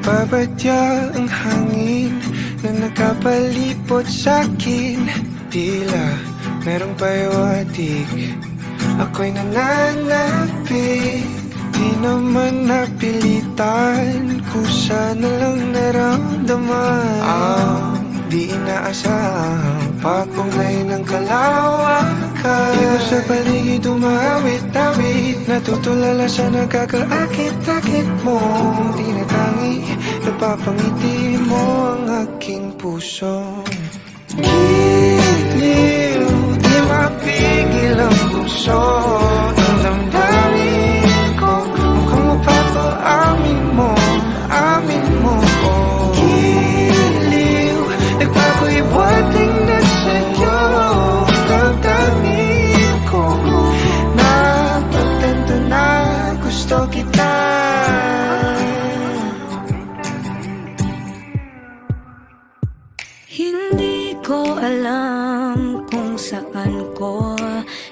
Nagbabadya ang hangin na nakapalipot sa'kin. Tila merong payawatig, ako'y nananapit. Di naman napilitan, kusa na lang naramdaman ang di inaasahang papunglay ng kalawakan. Di ko sa paligid umawit-awit, natutulala sa nakakaakit-akit mo. Tinatangi, napapangiti mo ang aking puso. Giliw, di mapigil ang puso. Ang damdamin ko, mukhang mapapaamin mo, amin mo. Giliw, nagpapahiwating na sa'yo. Damdamin ko, napagtanto na gusto kita. Hindi ko alam kung saan ko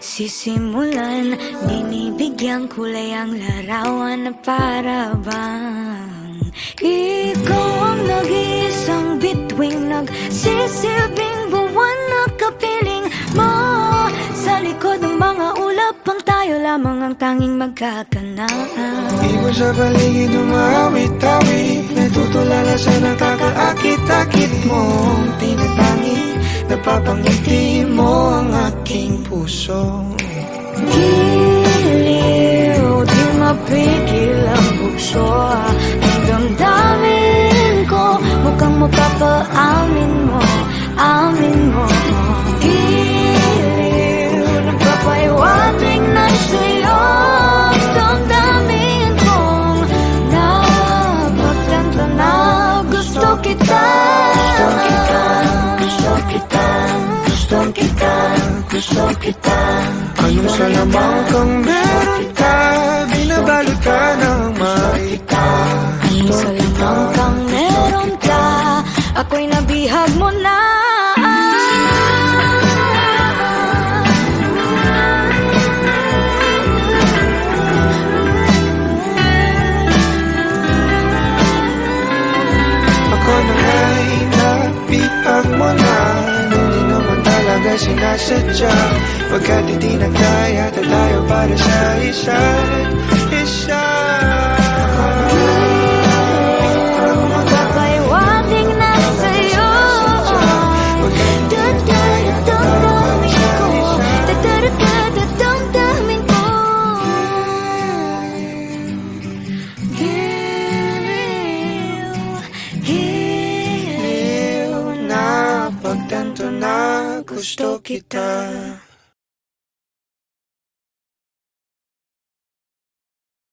sisimulan. Binibigyan kulay ang larawan na para bang ikaw ang nag-iisang bituing, nagsisilbing buwan na kapiling mo. Sa likod ng mga ulap, ang tayo lamang ang tanging magkakanaan. Iwan sa paligid umawit-awit, natutulala sa nakakaakit-akit mo. Tinatangi, napapangiti mo ang aking puso. Giliw, di mapigil ang bukso. Ang damdamin ko, mukhang mapapaamin mo, amin mo. Giliw, nagpapahiwating na sa'yo. Damdamin kong napagtanto na gusto kita. Gusto kita, gusto kita, gusto kita. Anong salamang kang meron ka, binabalot ka ng maita. Anong salamang kang meron ka, ako'y nabihag mo na. Ako na nga'y nabihag mo na, hindi naman talaga sinasadya. Pagkat hindi nagkaya tayo para sa isa't isa. Magpapahiwating na sa'yo. Damdamin ko, damdamin ko. Giliw, Napagtanto na gusto kita.